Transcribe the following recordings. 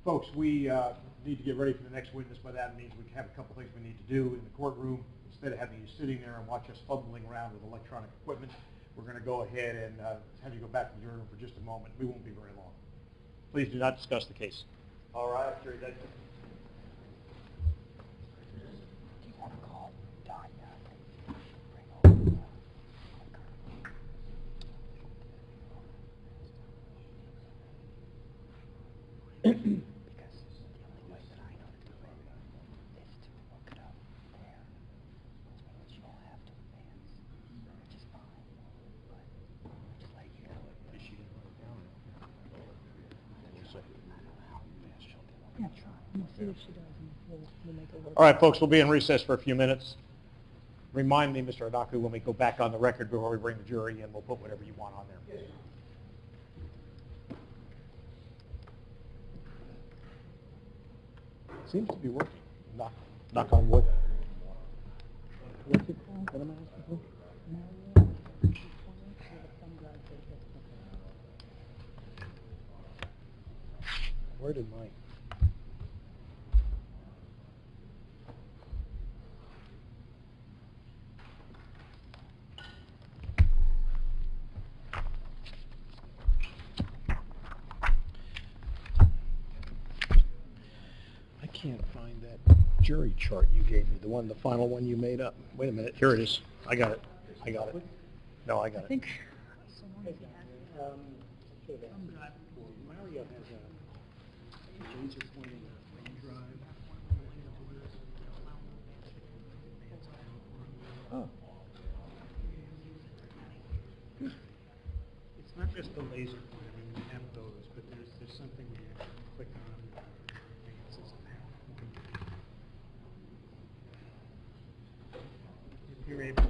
Folks, we need to get ready for the next witness. By that means we have a couple things we need to do in the courtroom. Instead of having you sitting there and watch us fumbling around with electronic equipment, we're going to go ahead and have you go back to the jury room for just a moment. We won't be very long. Please do not discuss the case. All right, jury, that's it. Do you want to call Tanya? Bring over because the only way that I know to do it is to look it up there, which means you don't have to advance, which is fine, but I'm just letting you know. Is she going to write it down? I don't know how fast she'll do it. Yeah, try. We'll see if she does, and we'll make it work. All right, folks, we'll be in recess for a few minutes. Remind me, Mr. Adaku, when we go back on the record before we bring the jury in, we'll put whatever you want on there. Yes. Seems to be working. Knock on wood. What's it called? What am I asking for? Where did mine? I can't find that jury chart you gave me, the final one you made up. Wait a minute, here it is. I got it. No, I got it. I think someone has had Mario has a laser pointing drive. Oh. It's not just the laser pointer. I mean, we have those, but there's something you have to click on. Advances now. If you're able to.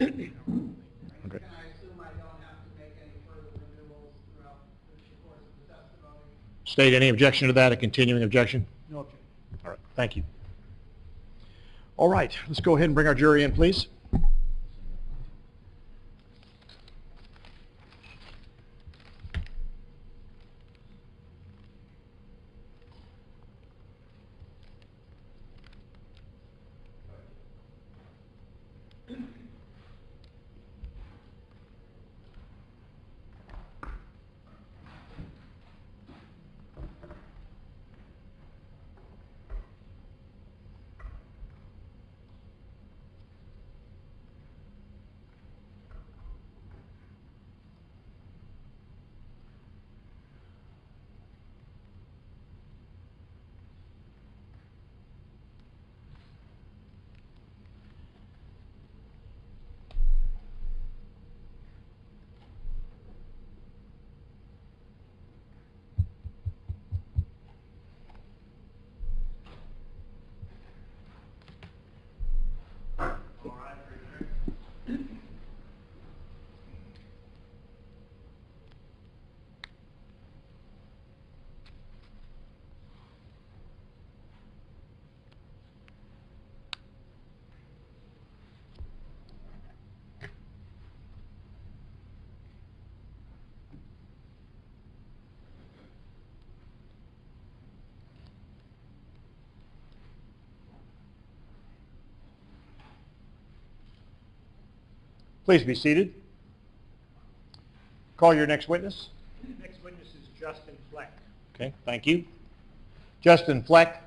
Okay. I assume I don't have to make any further renewals throughout the course of the testimony? State any objection to that, a continuing objection? No objection. All right, thank you. All right, let's go ahead and bring our jury in, please. Please be seated. Call your next witness. Next witness is Justin Fleck. Okay, thank you. Justin Fleck.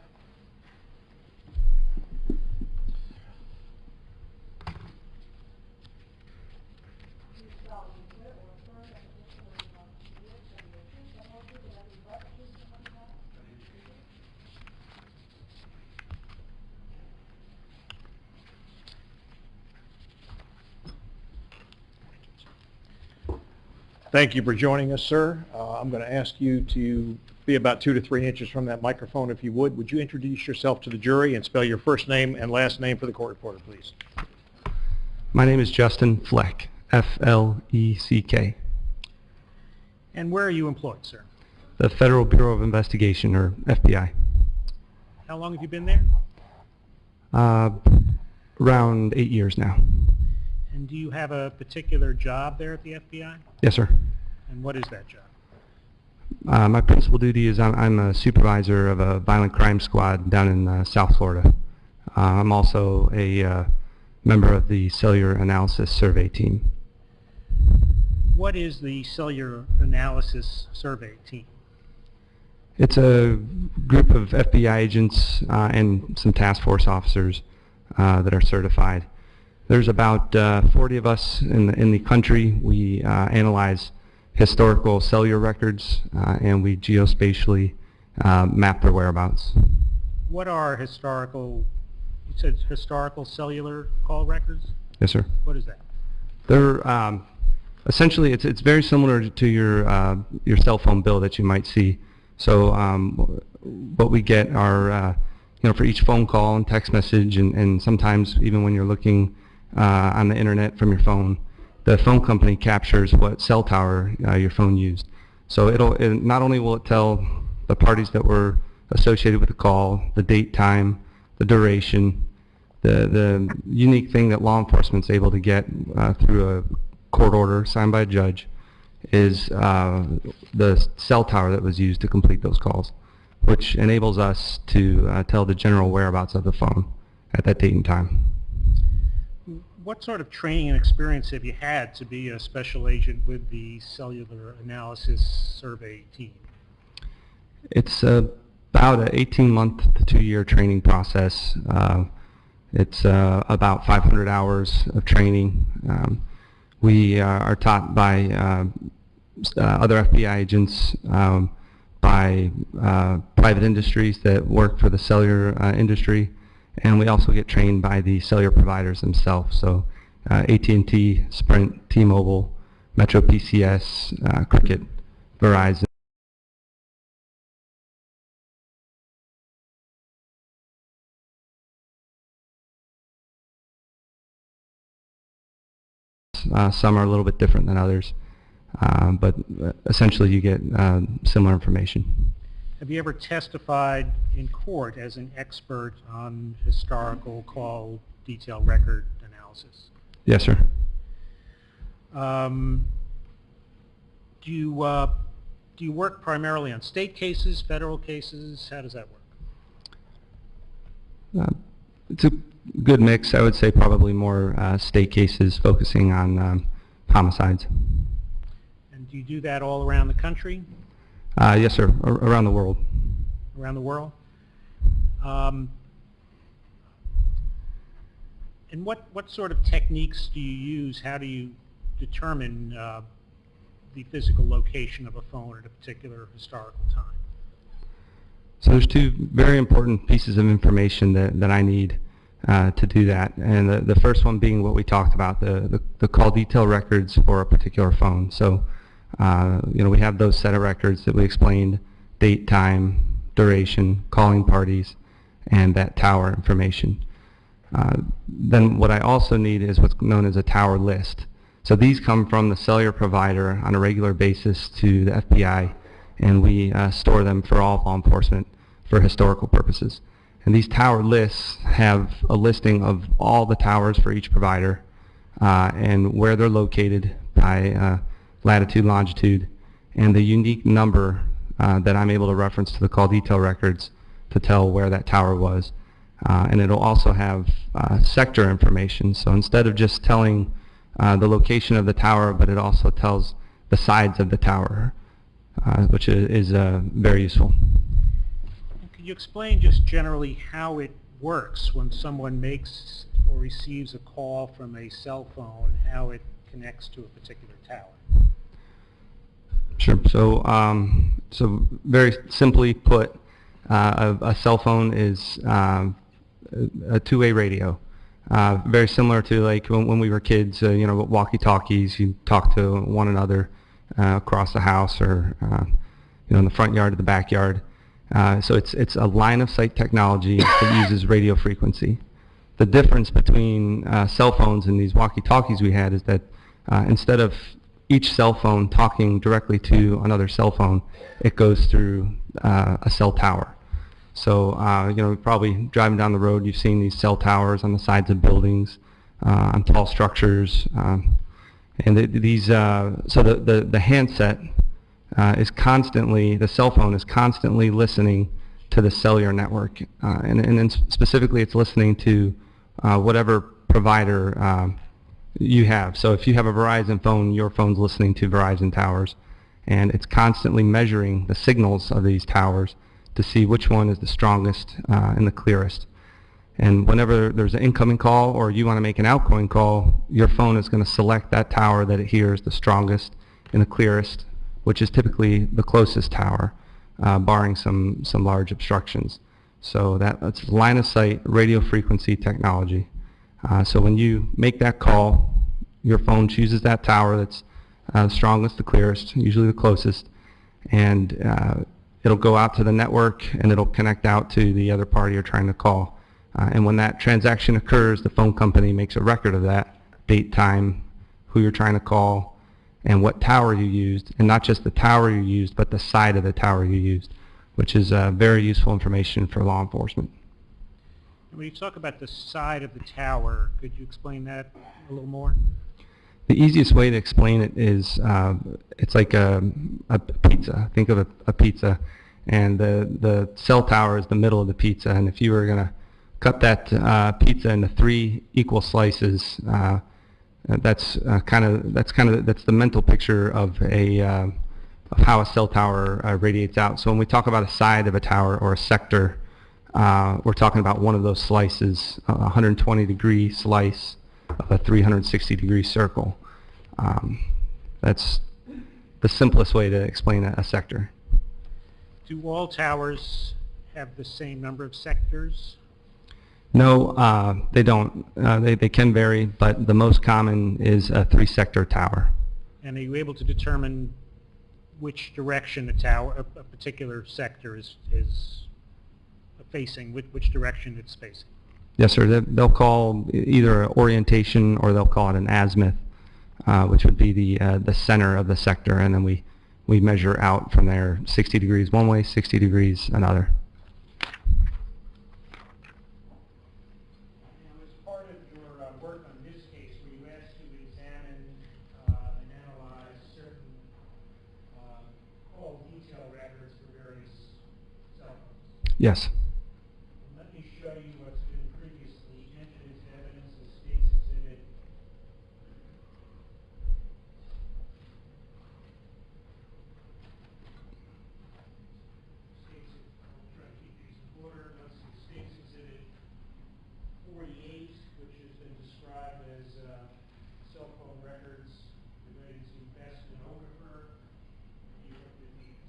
Thank you for joining us, sir. I'm going to ask you to be about 2 to 3 inches from that microphone, if you would. Would you introduce yourself to the jury and spell your first name and last name for the court reporter, please? My name is Justin Fleck, F-L-E-C-K. And where are you employed, sir? The Federal Bureau of Investigation, or FBI. How long have you been there? Around 8 years now. And do you have a particular job there at the FBI? Yes, sir. And what is that job? My principal duty is I'm a supervisor of a violent crime squad down in South Florida. I'm also a member of the cellular analysis survey team. What is the cellular analysis survey team? It's a group of FBI agents and some task force officers that are certified. There's about 40 of us in the country. We analyze historical cellular records and we geospatially map their whereabouts. What are historical, you said historical cellular call records? Yes, sir. What is that? They're essentially it's very similar to your cell phone bill that you might see. So what we get are for each phone call and text message, and sometimes even when you're looking on the internet from your phone, the phone company captures what cell tower your phone used. So not only will it tell the parties that were associated with the call, the date, time, the duration, the unique thing that law enforcement is able to get through a court order signed by a judge is the cell tower that was used to complete those calls, which enables us to tell the general whereabouts of the phone at that date and time. What sort of training and experience have you had to be a special agent with the cellular analysis survey team? It's about an 18-month to 2-year training process. It's about 500 hours of training. We are taught by other FBI agents, by private industries that work for the cellular industry, and we also get trained by the cellular providers themselves. So AT&T, Sprint, T-Mobile, Metro PCS, Cricket, Verizon. Some are a little bit different than others, but essentially you get similar information. Have you ever testified in court as an expert on historical call detail record analysis? Yes, sir. Do you work primarily on state cases, federal cases? How does that work? It's a good mix. I would say probably more state cases focusing on homicides. And do you do that all around the country? Yes, sir. Around the world. Around the world? And what sort of techniques do you use? How do you determine the physical location of a phone at a particular historical time? So there's two very important pieces of information that I need to do that. And the first one being what we talked about, the call detail records for a particular phone. So we have those set of records that we explained: date, time, duration, calling parties, and that tower information. Then what I also need is what's known as a tower list. So these come from the cellular provider on a regular basis to the FBI, and we store them for all law enforcement for historical purposes. And these tower lists have a listing of all the towers for each provider and where they're located by latitude, longitude, and the unique number that I'm able to reference to the call detail records to tell where that tower was. And it'll also have sector information. So instead of just telling the location of the tower, but it also tells the sides of the tower, which is very useful. Can you explain just generally how it works when someone makes or receives a call from a cell phone, how it connects to a particular tower? Sure. So, so very simply put, a cell phone is a two-way radio. Very similar to like when we were kids, you know, walkie-talkies. You talk to one another across the house, or you know, in the front yard or the backyard. So it's a line-of-sight technology that uses radio frequency. The difference between cell phones and these walkie-talkies we had is that instead of each cell phone talking directly to another cell phone, it goes through a cell tower. So you know, probably driving down the road, you've seen these cell towers on the sides of buildings, on tall structures, and these. So the handset is constantly, the cell phone is constantly listening to the cellular network, and then specifically, it's listening to whatever provider you have. So if you have a Verizon phone, your phone's listening to Verizon towers, and it's constantly measuring the signals of these towers to see which one is the strongest and the clearest. And whenever there's an incoming call or you want to make an outgoing call, your phone is going to select that tower that it hears the strongest and the clearest, which is typically the closest tower, barring some large obstructions. So that's line of sight radio frequency technology. So when you make that call, your phone chooses that tower that's the strongest, the clearest, usually the closest, and it'll go out to the network and it'll connect out to the other party you're trying to call. And when that transaction occurs, the phone company makes a record of that, date, time, who you're trying to call, and what tower you used, and not just the tower you used, but the side of the tower you used, which is very useful information for law enforcement. When you talk about the side of the tower, could you explain that a little more? The easiest way to explain it is it's like a pizza. Think of a pizza, and the cell tower is the middle of the pizza. And if you were going to cut that pizza into 3 equal slices, that's the mental picture of how a cell tower radiates out. So when we talk about a side of a tower or a sector, we're talking about one of those slices, a 120-degree slice of a 360-degree circle. That's the simplest way to explain a sector. Do all towers have the same number of sectors? No, they don't. They can vary, but the most common is a 3-sector tower. And are you able to determine which direction a tower, a particular sector is facing, which direction it's facing? Yes, sir. They'll call either orientation or they'll call it an azimuth, which would be the center of the sector, and then we measure out from there 60 degrees one way, 60 degrees another. Now, as part of your work on this case, were you asked to examine and analyze certain call detail records for various cell phones? Yes. Let me show you what's been previously entered as evidence as State's Exhibit. I'll try to keep these in order. Let's see, State's Exhibit 48, which has been described as cell phone records related to Bessman Okafor. You looked at these.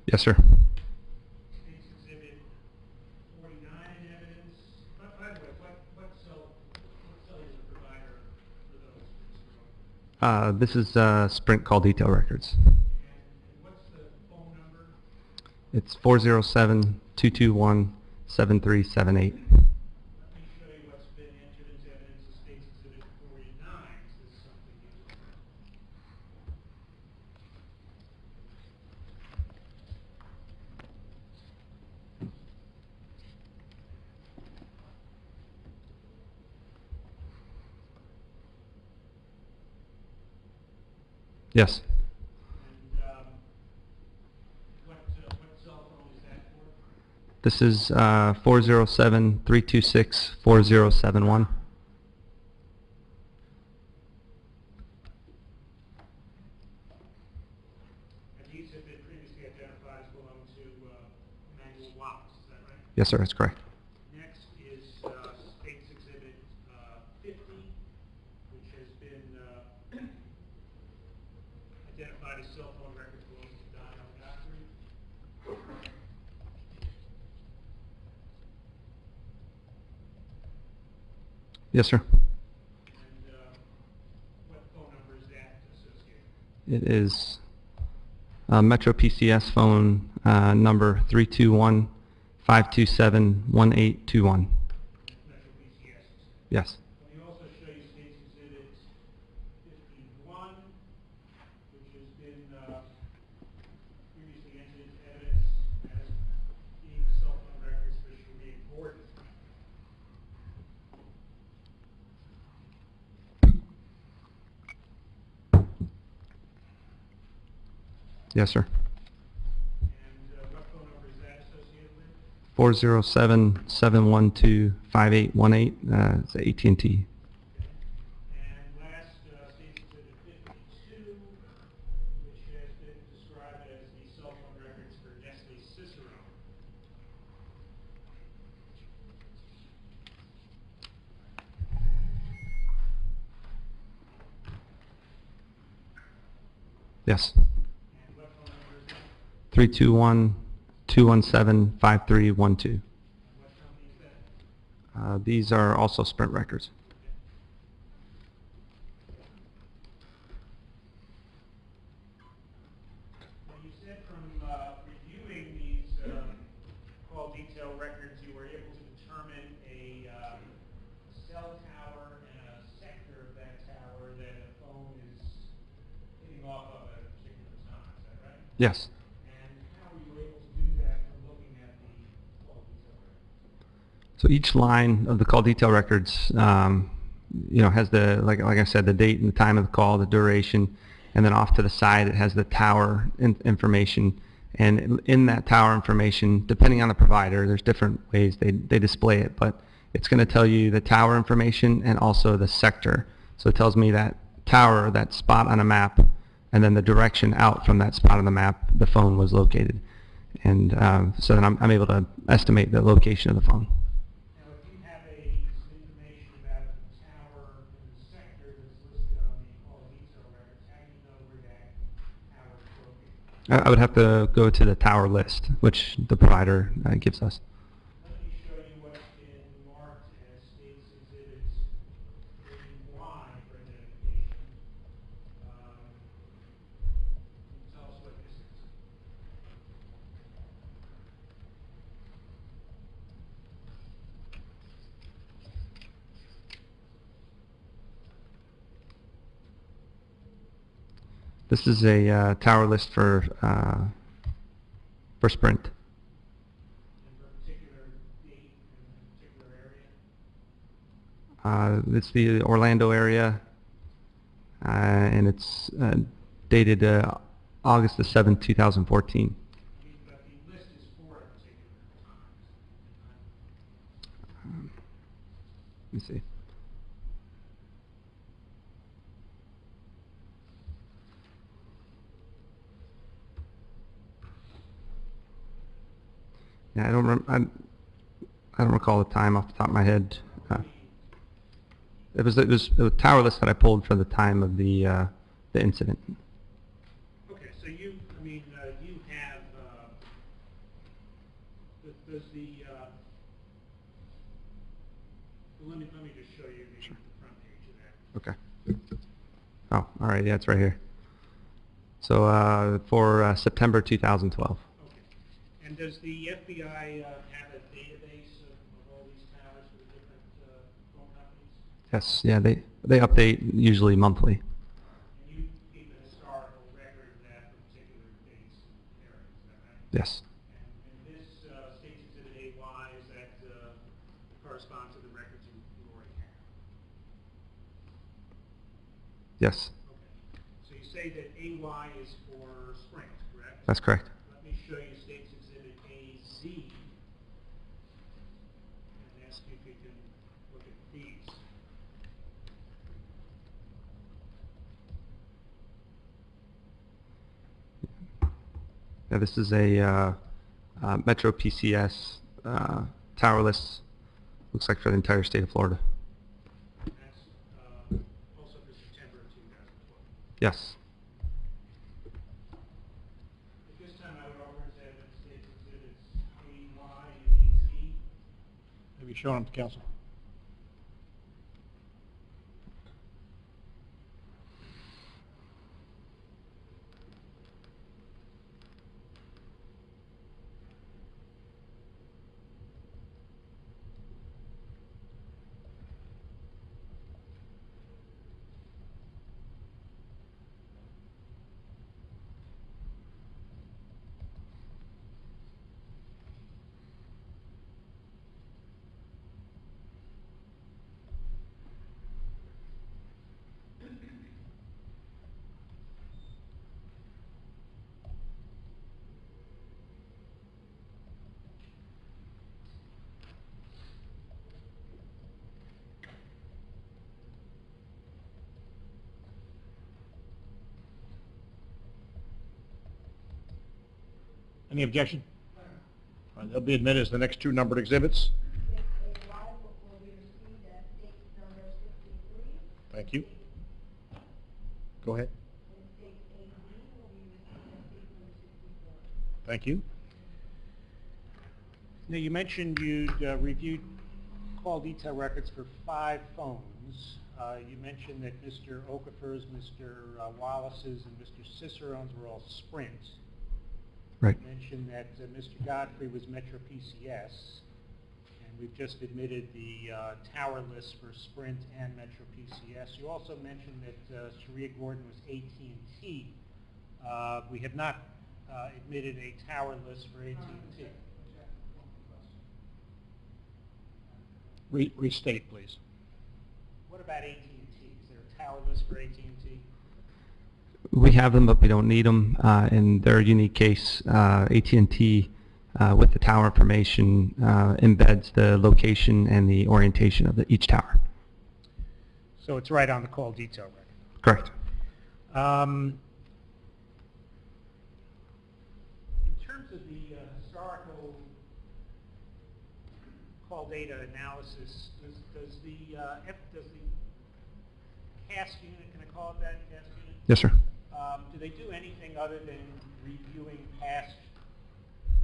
Yes, sir. State's Exhibit 49 in evidence. By the way, what cellular provider for those? This is Sprint call detail records. And what's the phone number? It's 407-221-7378. Let me show you what's been entered as evidence of State's Exhibit 49. This is something you Yes. And what cell phone is that for? This is 407-326-4071. And these have been previously identified as belonging to Emmanuel Wallace, is that right? Yes, sir, that's correct. Next is State's Exhibit 50, which has been identified as cell phone records belonging to Dial Godfrey. Yes, sir. And what phone number is that associated with? It is Metro PCS phone number 321-527-1821. Metro PCS. Yes. Let me also show you State's Exhibit 51, which has been previously entered into evidence as being cell phone records for Sharif Gordon. Yes, sir. And what phone number is that associated with? 407-712-5818. It's AT&T. And last, State's Exhibit 52, which has been described as the cell phone records for Nestle Cicero. Yes. And what phone number is that? 321-217-5312. And what company is that? These are also Sprint records. Well, you said from reviewing these call detail records, you were able to determine a cell tower and a sector of that tower that a phone is hitting off of at a particular time. Is that right? Yes. And how were you able to do that from looking at the call detail records? So each line of the call detail records, has the, like I said, the date and the time of the call, the duration, and then off to the side it has the tower information. And in that tower information, depending on the provider, there's different ways they display it, but it's going to tell you the tower information and also the sector. So it tells me that tower, that spot on a map, and then the direction out from that spot on the map the phone was located. And so then I'm able to estimate the location of the phone. Now, if you have some information about the tower and the sector that's listed on the call detail records, how do you know where that tower is located? I would have to go to the tower list, which the provider gives us. Let me show you what's been marked as State's Exhibits 31 for identification. Tell us what this is. This is a tower list for Sprint. And for a particular date and a particular area? It's the Orlando area, and it's dated August the 7th, 2014. But the list is for a particular time. Let me see. Yeah, I don't recall the time off the top of my head. It was a tower list that I pulled for the time of the incident. Okay, so you have, does let me just show you the front page of that. Okay. Oh, all right. Yeah, it's right here. So for September 2012. Okay. And does the FBI have a database of all these towers for the different phone companies? Yes. Yeah, they update usually monthly. And you keep a historical record of that for particular dates and areas, is that right? Yes. And this State's Exhibit AY, is that correspond to the records you already have? Yes. Okay. So you say that AY is for Sprint, correct? That's correct. Let me show you State's Exhibit AZ and ask you if you can look at these. Yeah, this is a Metro PCS tower list. Looks like for the entire state of Florida. That's also for September of 2012. Yes. At this time, I would offer to have State's Exhibits AY and AZ. Have you shown them to council? Any objection? All right, they'll be admitted as the next two numbered exhibits. Thank you. Go ahead. Thank you. Now, you mentioned you'd reviewed call detail records for 5 phones. You mentioned that Mr. Okafor's, Mr. Wallace's, and Mr. Cicerone's were all Sprint. Right. You mentioned that Mr. Godfrey was Metro PCS, and we've just admitted the tower list for Sprint and Metro PCS. You also mentioned that Sharia Gordon was AT&T. We have not admitted a tower list for AT&T. Restate, please. What about AT&T? Is there a tower list for AT&T? We have them, but we don't need them. In their unique case, AT&T, with the tower information, embeds the location and the orientation of each tower. So it's right on the call detail record. Correct. In terms of the historical call data analysis, does the CAS unit, can I call it that, CAS unit? Yes, sir. Do they do anything other than reviewing past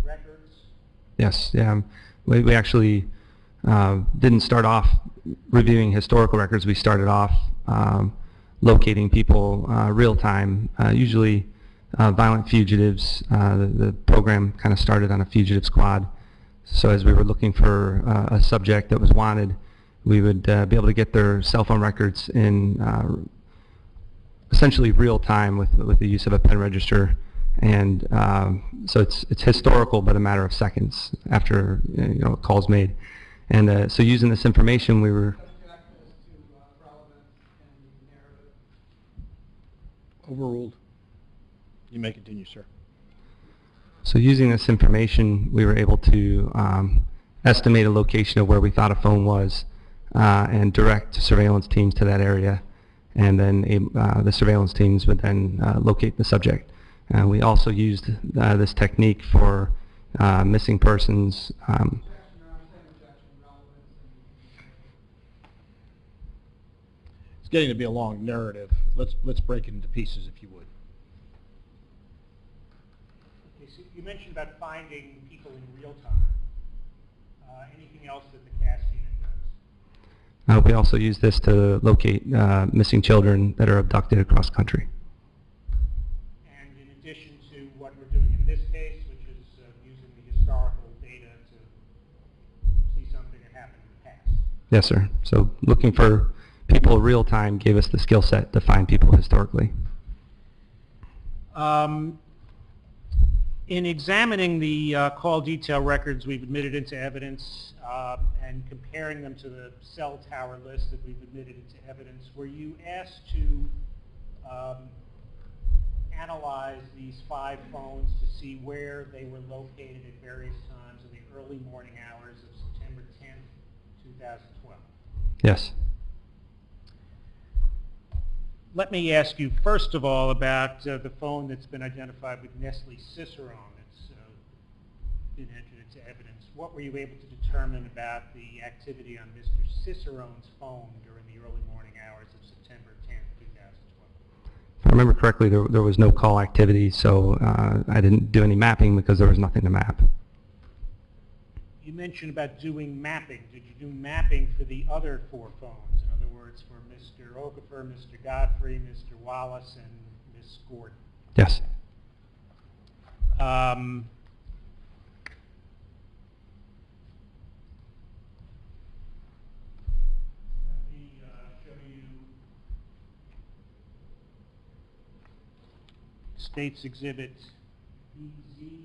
records? Yes. Yeah. We actually didn't start off reviewing historical records. We started off locating people real time, usually violent fugitives. The program kind of started on a fugitive squad. So as we were looking for a subject that was wanted, we would be able to get their cell phone records in essentially real time with the use of a pen register. And so it's historical, but a matter of seconds after a call's made. And so using this information, we were Overruled. You may continue, sir. So using this information, we were able to estimate a location of where we thought a phone was and direct surveillance teams to that area. And then the surveillance teams would then locate the subject. We also used this technique for missing persons. It's getting to be a long narrative. Let's break it into pieces, if you would. Okay, so you mentioned about finding people in real time. Anything else that the CAS unit does? We also use this to locate missing children that are abducted across country. And in addition to what we're doing in this case, which is using the historical data to see something that happened in the past. Yes, sir. So looking for people real time gave us the skill set to find people historically. In examining the call detail records we've admitted into evidence and comparing them to the cell tower list that we've admitted into evidence, were you asked to analyzed these 5 phones to see where they were located at various times in the early morning hours of September 10th, 2012. Yes. Let me ask you first of all about the phone that's been identified with Nestle Cicerone that's been entered into evidence. What were you able to determine about the activity on Mr. Cicerone's phone during the early morning hours of September 10th, 2012? If I remember correctly, there was no call activity, so I didn't do any mapping because there was nothing to map. You mentioned about doing mapping. Did you do mapping for the other 4 phones? In other words, for Mr. Okafor, Mr. Godfrey, Mr. Wallace, and Ms. Gordon? Yes. Let me show you State's Exhibit BZ.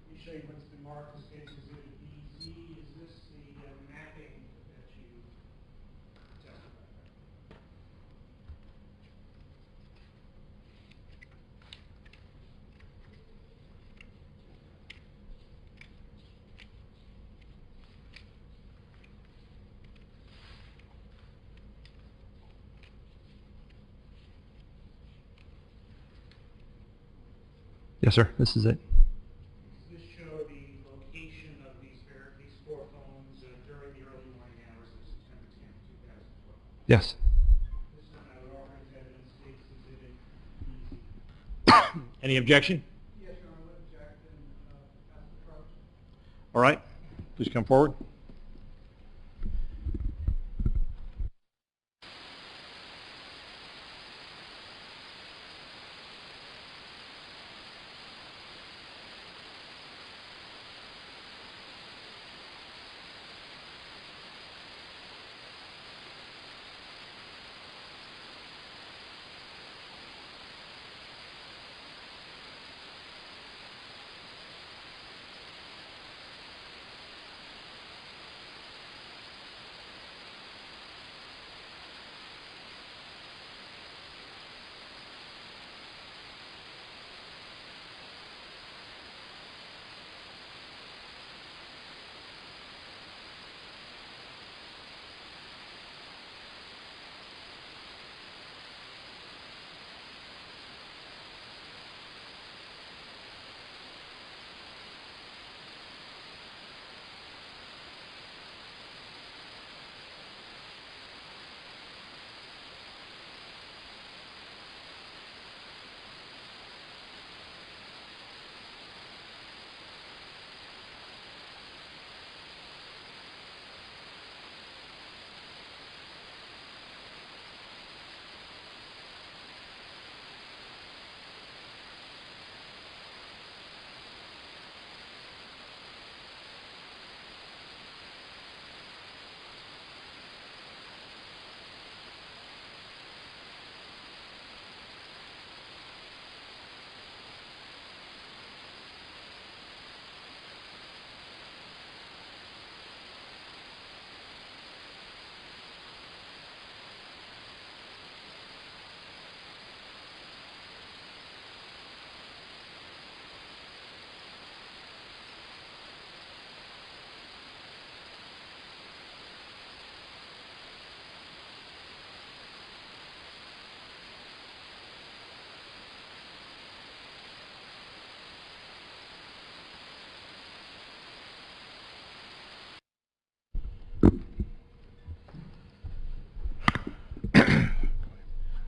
Let me show you what's been marked as State's Exhibit BZ. Is this the mapping that you testified about? Yes, sir. This is it. Does this show the location of these 4 phones during the early morning hours of September 10th, 2012? Yes. This one I would offer as evidence, State's Exhibit BZ. Any objection? Yes, Your Honor, I would object and ask the approach. All right, please come forward.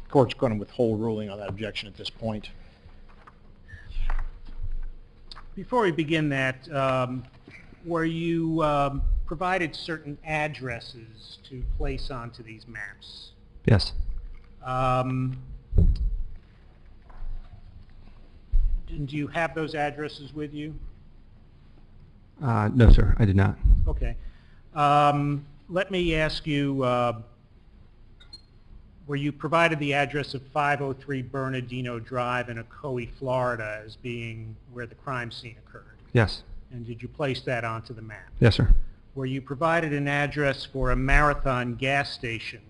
Court's going to withhold ruling on that objection at this point. Before we begin that, were you provided certain addresses to place onto these maps? Yes. Do you have those addresses with you? No, sir, I did not. Okay. Let me ask you, were you provided the address of 503 Bernardino Drive in Ocoee, Florida as being where the crime scene occurred? Yes. And did you place that onto the map? Yes, sir. Were you provided an address for a Marathon gas station?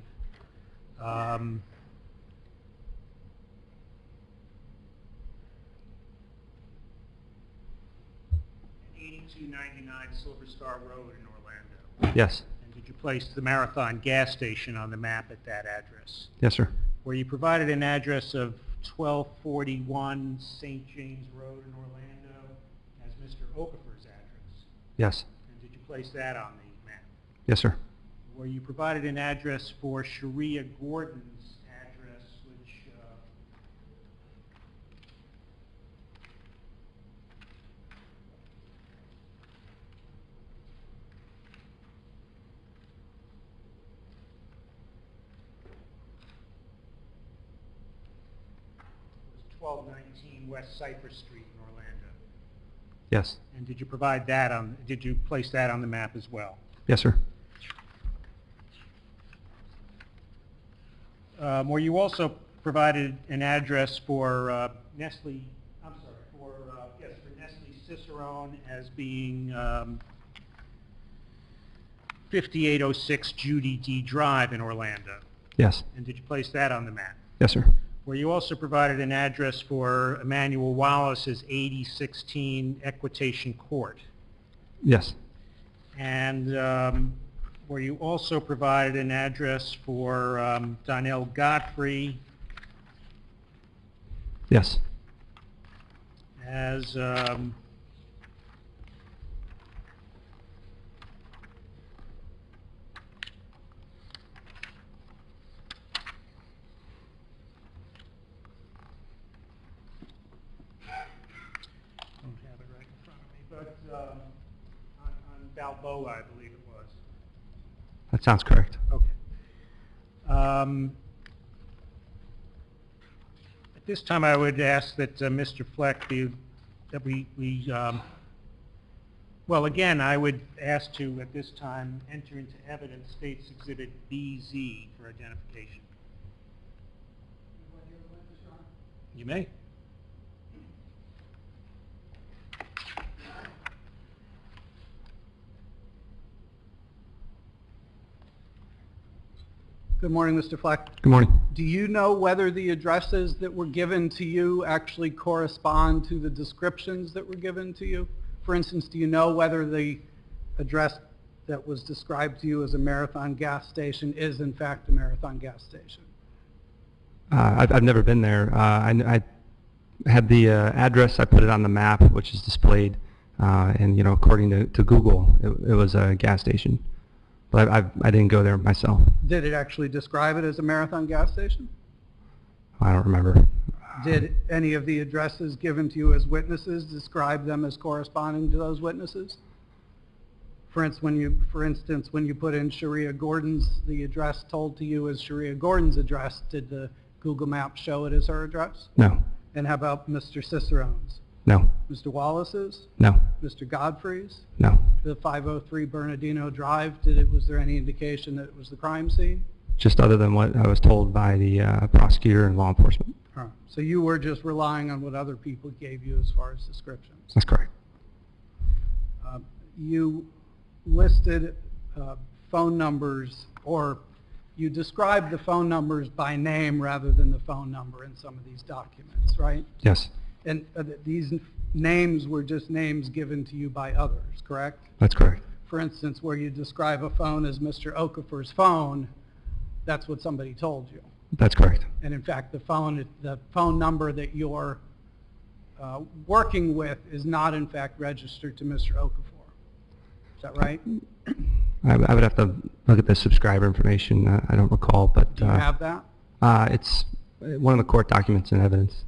8299 Silver Star Road in Orlando. Yes. And did you place the Marathon gas station on the map at that address? Yes, sir. Were you provided an address of 1241 St. James Road in Orlando as Mr. Okafor's address? Yes. And did you place that on the map? Yes, sir. Were you provided an address for Sharia Gordon's address, which was 1219 West Cypress Street in Orlando? Yes. And did you provide that on, did you place that on the map as well? Yes, sir. Were you also provided an address for Nestle, I'm sorry, for Nestle Cicerone as being 5806 Judy D. Drive in Orlando? Yes. And did you place that on the map? Yes, sir. Were you also provided an address for Emmanuel Wallace's 8016 Equitation Court? Yes. And were you also provided an address for Donnell Godfrey Yes. as don't have it right in front of me, but on Balboa, I believe it was. That sounds correct. Okay. At this time, I would ask that Mr. Fleck be, that well, again, I would ask to, at this time, enter into evidence States Exhibit BZ for identification. You may. Good morning, Mr. Fleck. Good morning. Do you know whether the addresses that were given to you actually correspond to the descriptions that were given to you? For instance, do you know whether the address that was described to you as a Marathon gas station is in fact a Marathon gas station? I've never been there. I had the address. I put it on the map, which is displayed, and you know, according to Google, it was a gas station. But I didn't go there myself. Did it actually describe it as a Marathon gas station? I don't remember. Did any of the addresses given to you as witnesses describe them as corresponding to those witnesses? For instance, when you put in Sharia Gordon's, the address told to you as Sharia Gordon's address, did the Google Maps show it as her address? No. And how about Mr. Cicerone's? No. Mr. Wallace's? No. Mr. Godfrey's? No. The 503 Bernardino Drive, was there any indication that it was the crime scene? Just other than what I was told by the prosecutor and law enforcement. So you were just relying on what other people gave you as far as descriptions? That's correct. You listed phone numbers, or you described the phone numbers by name rather than the phone number in some of these documents, right? Yes. And these names were just names given to you by others, correct? That's correct. For instance, where you describe a phone as Mr. Okafor's phone, that's what somebody told you. That's correct. And in fact, the phone number that you're working with is not in fact registered to Mr. Okafor. Is that right? I would have to look at the subscriber information. I don't recall, but Do you have that? It's one of the court documents and evidence.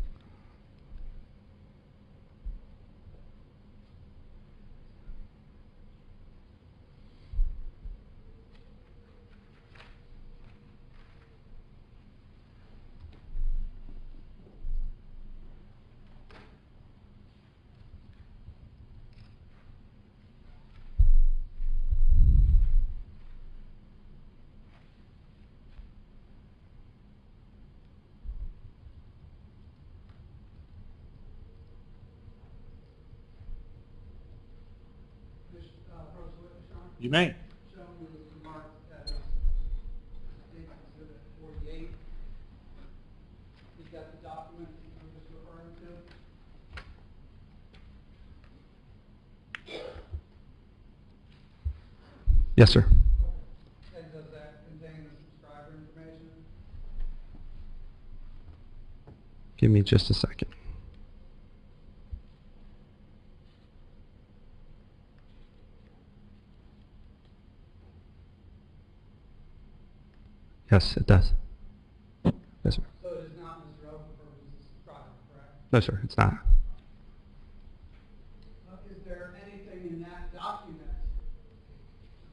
You may. Shown was marked as State Exhibit 48. Is that the document you were just referring to? Yes, sir. And does that contain the subscriber information? Give me just a second. Yes, it does. Yes, sir. So it is not Mr. Okafor who's the subscriber, correct? No, sir, it's not. Is there anything in that document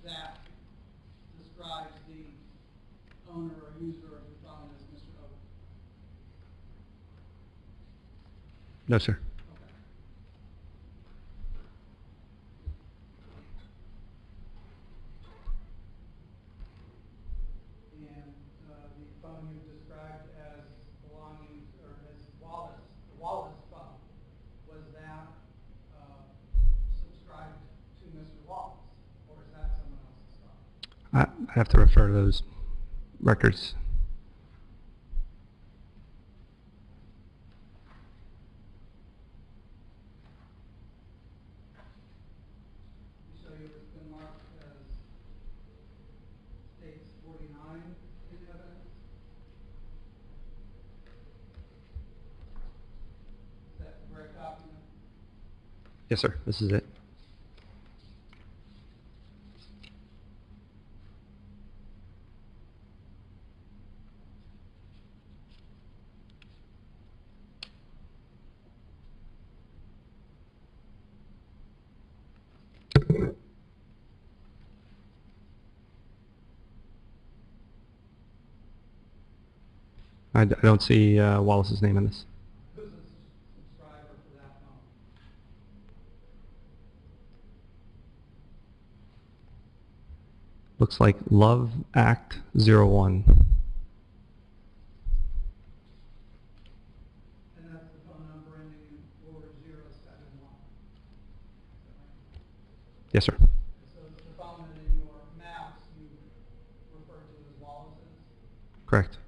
that describes the owner or user of the phone as Mr. Okafor? No, sir. Okay. And the phone you described as belonging, or as Wallace, the Wallace phone, was that subscribed to Mr. Wallace, or is that someone else's phone? I have to refer to those records. You show you it's been marked as States 49 in evidence? Is that the correct document? Yes, sir, this is it. I don't see Wallace's name in this. Who's the subscriber for that phone? Looks like Love Act 01. And that's the phone number ending in 4071. Is that right? Yes, sir. So it's the phone that in your maps you refer to as Wallace's? Correct.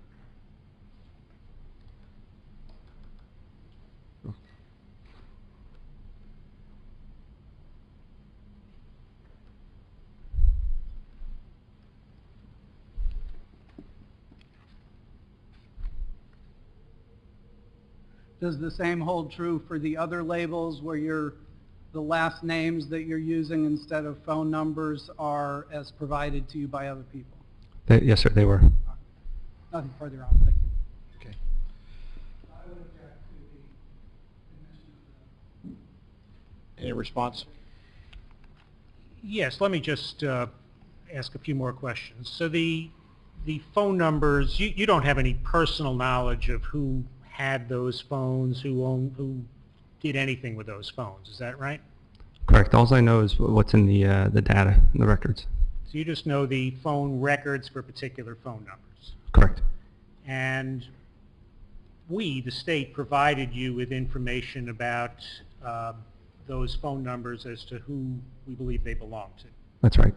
Does the same hold true for the other labels where the last names that you're using instead of phone numbers are as provided to you by other people? Yes, sir, they were. Nothing further on, thank you. Okay. I would object to the admission of the Any response? Yes, let me just ask a few more questions. So the phone numbers, you don't have any personal knowledge of who had those phones, who did anything with those phones, is that right? Correct. All I know is what's in the data, in the records. So you just know the phone records for particular phone numbers. Correct. And we, the state, provided you with information about those phone numbers as to who we believe they belong to. That's right.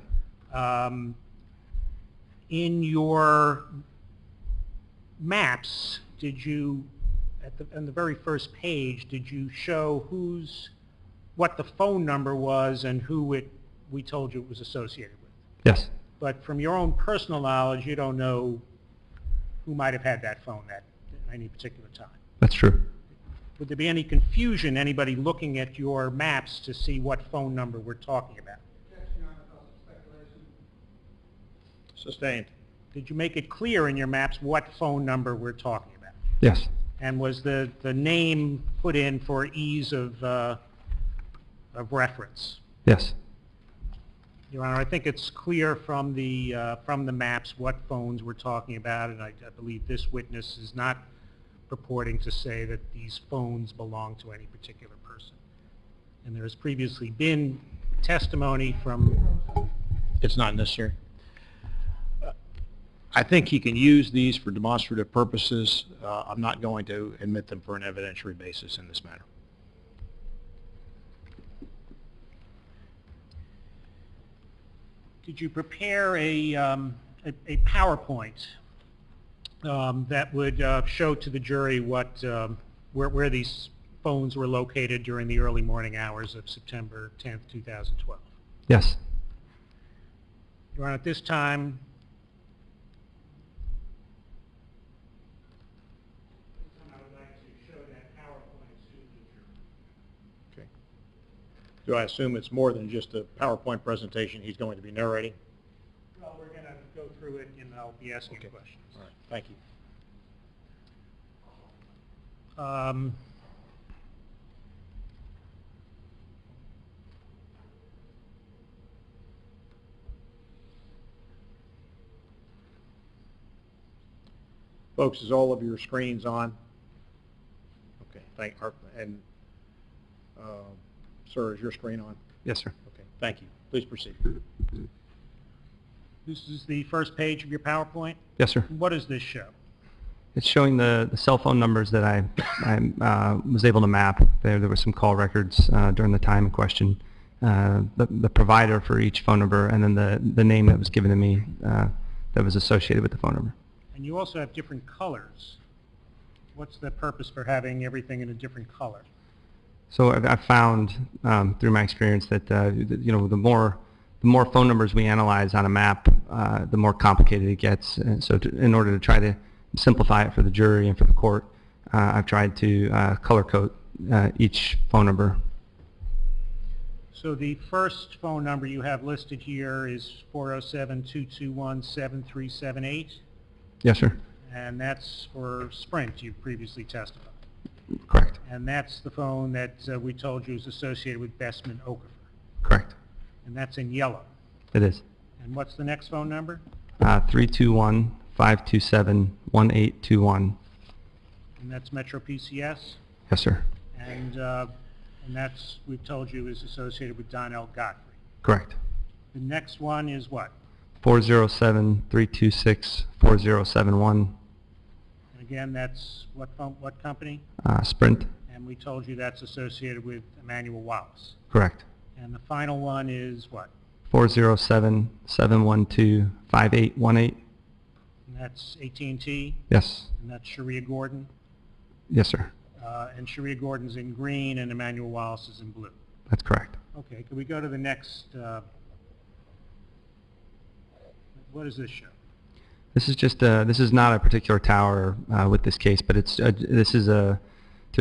In your maps, did you, on the very first page, did you show what the phone number was and who we told you it was associated with? Yes. But from your own personal knowledge, you don't know who might have had that phone at any particular time. That's true. Would there be any confusion, anybody looking at your maps to see what phone number we're talking about? objection, Your Honor, because of speculation. Sustained. Did you make it clear in your maps what phone number we're talking about? Yes. And was the name put in for ease of reference? Yes. Your Honor, I think it's clear from the maps what phones we're talking about, and I believe this witness is not purporting to say that these phones belong to any particular person. And there has previously been testimony from... It's not necessary. I think he can use these for demonstrative purposes. I'm not going to admit them for an evidentiary basis in this matter. Could you prepare a PowerPoint that would show to the jury what, where these phones were located during the early morning hours of September 10th, 2012? Yes. Your Honor, at this time, I would like to show that PowerPoint to the jury. Okay. Do I assume it's more than just a PowerPoint presentation he's going to be narrating? Well, we're going to go through it and I'll be asking Okay. questions. All right. Thank you. Folks, is all of your screens on? Okay, sir, is your screen on? Yes, sir. Okay, thank you. Please proceed. This is the first page of your PowerPoint. Yes, sir. What does this show? It's showing the cell phone numbers that I was able to map. There were some call records during the time in question. The provider for each phone number, and then the name that was given to me that was associated with the phone number. And you also have different colors. What's the purpose for having everything in a different color? So I've found through my experience that you know, the more phone numbers we analyze on a map, the more complicated it gets. And so in order to try to simplify it for the jury and for the court, I've tried to color code each phone number. So the first phone number you have listed here is 407-221-7378, Yes, sir. and that's for Sprint, you've previously testified. Correct. And that's the phone that we told you is associated with Bessman Okafor. Correct. And that's in yellow. It is. And what's the next phone number? 321-527-1821. And that's Metro PCS. Yes, sir. And that's, we've told you, is associated with Donnell Godfrey. Correct. The next one is what? 407-326-4071. And again, that's what phone, what company? Sprint. And we told you that's associated with Emmanuel Wallace. Correct. And the final one is what? 407-712-5818. And that's AT&T. Yes. And that's Sharia Gordon. Yes, sir. And Sharia Gordon's in green and Emmanuel Wallace is in blue. That's correct. Okay, can we go to the next, what does this show? This is just this is not a particular tower with this case, but it's this is to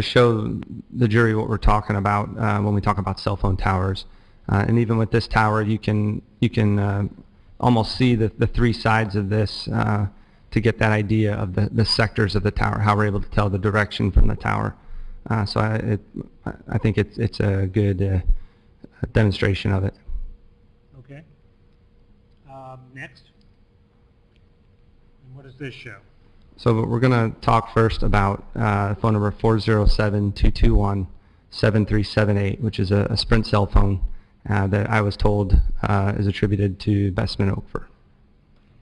show the jury what we're talking about when we talk about cell phone towers. And even with this tower, you can almost see the three sides of this to get that idea of the sectors of the tower, how we're able to tell the direction from the tower. So I think it's a good demonstration of it. Okay. Next. And what does this show? So we're going to talk first about phone number 407-221-7378, which is a Sprint cell phone that I was told is attributed to Bessman Okafor.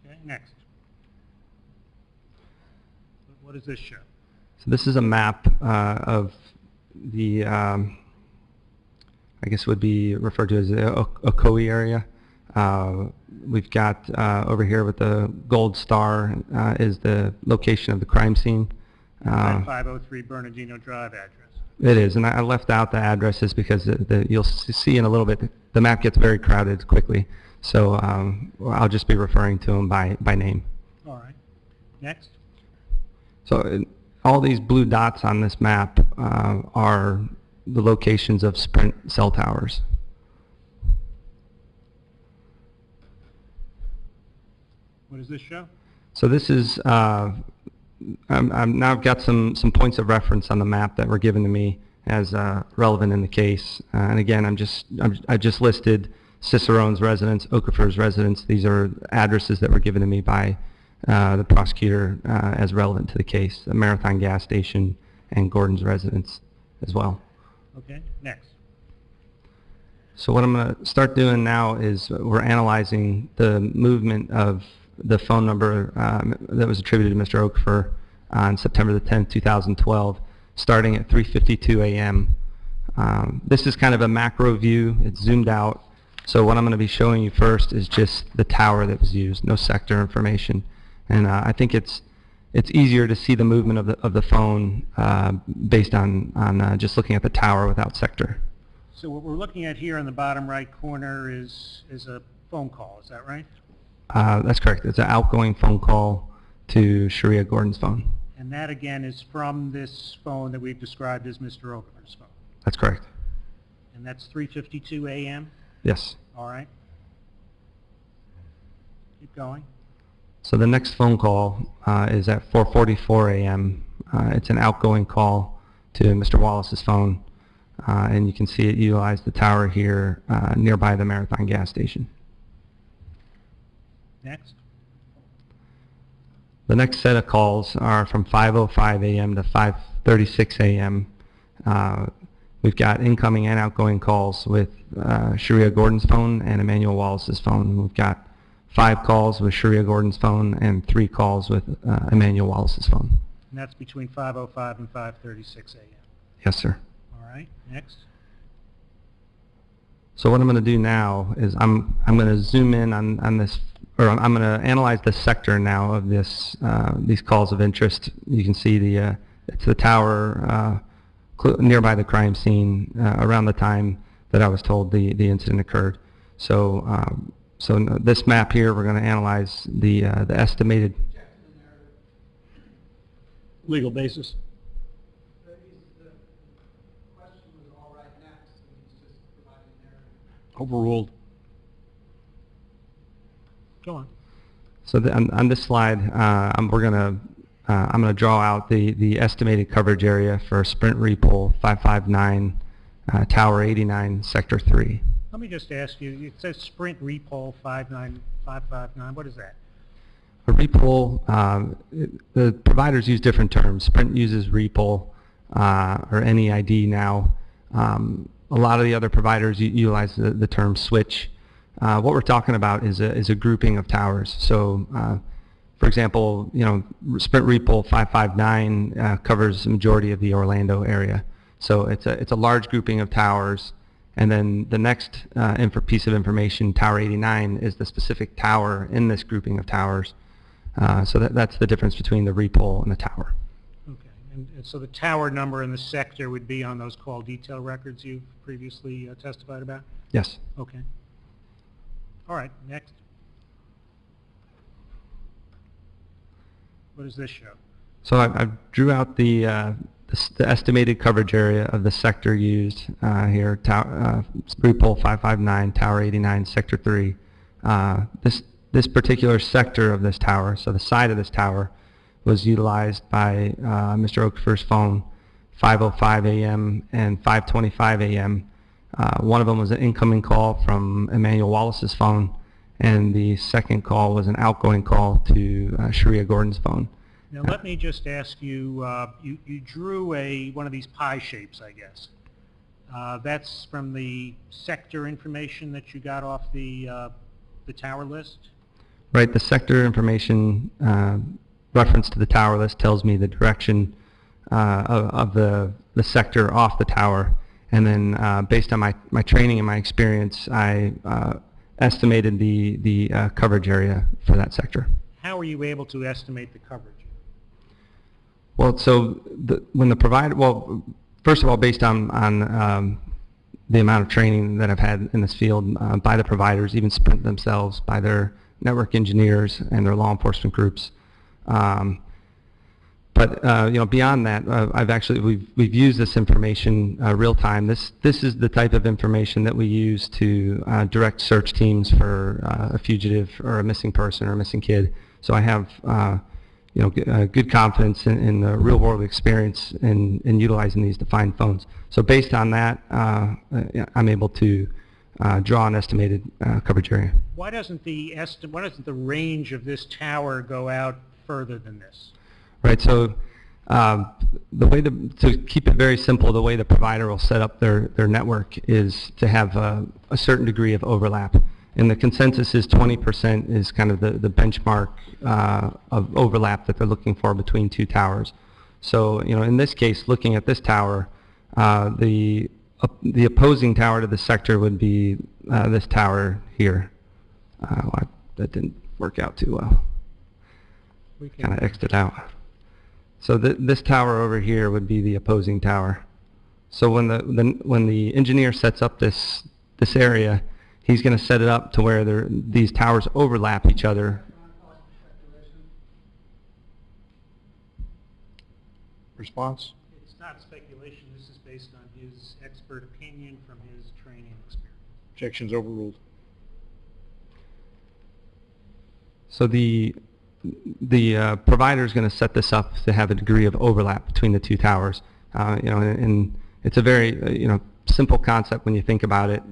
Okay, next. What does this show? So this is a map of the, I guess would be referred to as the Ocoee area. We've got over here with the gold star is the location of the crime scene. 503 Bernardino Drive address. It is, and I left out the addresses because you'll see in a little bit the map gets very crowded quickly. So I'll just be referring to them by name. All right. Next. So all these blue dots on this map are the locations of Sprint cell towers. What does this show? So this is now I've got some points of reference on the map that were given to me as relevant in the case. And again, I just listed Cicerone's residence, Okafor's residence. These are addresses that were given to me by the prosecutor as relevant to the case. The Marathon gas station and Gordon's residence as well. Okay, next. So what I'm going to start doing now is we're analyzing the movement of the phone number that was attributed to Mr. Okafor on September the 10th, 2012, starting at 3:52 a.m. This is kind of a macro view. It's zoomed out. So what I'm going to be showing you first is just the tower that was used, no sector information. And I think it's easier to see the movement of the phone based on just looking at the tower without sector. So what we're looking at here in the bottom right corner is a phone call, is that right? That's correct. It's an outgoing phone call to Sharia Gordon's phone. And that again is from this phone that we've described as Mr. Okafor's phone. That's correct. And that's 3:52 a.m.? Yes. All right. Keep going. So the next phone call is at 4:44 a.m. It's an outgoing call to Mr. Wallace's phone. And you can see it utilized the tower here nearby the Marathon gas station. Next. The next set of calls are from 5:05 a.m. to 5:36 a.m. We've got incoming and outgoing calls with Sharia Gordon's phone and Emmanuel Wallace's phone. We've got 5 calls with Sharia Gordon's phone and 3 calls with Emmanuel Wallace's phone. And that's between 5:05 and 5:36 a.m. Yes, sir. All right. Next. So what I'm going to do now is I'm going to zoom in on this, or I'm going to analyze the sector now of this these calls of interest. You can see it's the tower nearby the crime scene around the time that I was told the incident occurred. So so this map here, we're going to analyze the estimated Legal basis. The question was all right next, and he's just providing narrative. Overruled. Go on. So on this slide, I'm going to draw out the estimated coverage area for Sprint Repole 559, Tower 89, Sector 3. Let me just ask you, it says Sprint Repole 59559. What is that? A Repole, the providers use different terms. Sprint uses Repole or NEID now. A lot of the other providers utilize the term switch. What we're talking about is a grouping of towers. So, for example, Sprint Repole 559 covers the majority of the Orlando area. So it's a large grouping of towers, and then the next piece of information, Tower 89, is the specific tower in this grouping of towers. So that's the difference between the Repole and the tower. Okay. And so the tower number and the sector would be on those call detail records you've previously testified about? Yes. Okay. All right. Next. What does this show? So I drew out the estimated coverage area of the sector used here, Repole 559, Tower 89, Sector 3. This particular sector of this tower, so the side of this tower, was utilized by Mr. Okafor's phone 5:05 a.m. and 5:25 a.m. One of them was an incoming call from Emmanuel Wallace's phone, and the second call was an outgoing call to Sharia Gordon's phone. Now let me just ask you, you drew one of these pie shapes, I guess. That's from the sector information that you got off the tower list? Right, the sector information reference to the tower list tells me the direction of the sector off the tower, and then based on my training and my experience, I estimated the coverage area for that sector. How were you able to estimate the coverage? Well, so when the provider, well, first of all, based on the amount of training that I've had in this field by the providers, even Sprint themselves, by their network engineers and their law enforcement groups. But beyond that, we've used this information real time. This is the type of information that we use to direct search teams for a fugitive or a missing person or a missing kid. So I have good confidence in the real world experience in utilizing these defined phones. So based on that, I'm able to draw an estimated coverage area. Why doesn't the range of this tower go out further than this? Right. So the way to keep it very simple, the way the provider will set up their network is to have a certain degree of overlap. And the consensus is 20% is kind of the benchmark of overlap that they're looking for between two towers. So, in this case, looking at this tower, the opposing tower to the sector would be this tower here. That didn't work out too well. Kind of X'd it out. So this tower over here would be the opposing tower. So when the engineer sets up this area, he's going to set it up to where these towers overlap each other. Response? It's not speculation. This is based on his expert opinion from his training experience. Objection's overruled. So the provider is going to set this up to have a degree of overlap between the two towers. And it's a very simple concept when you think about it.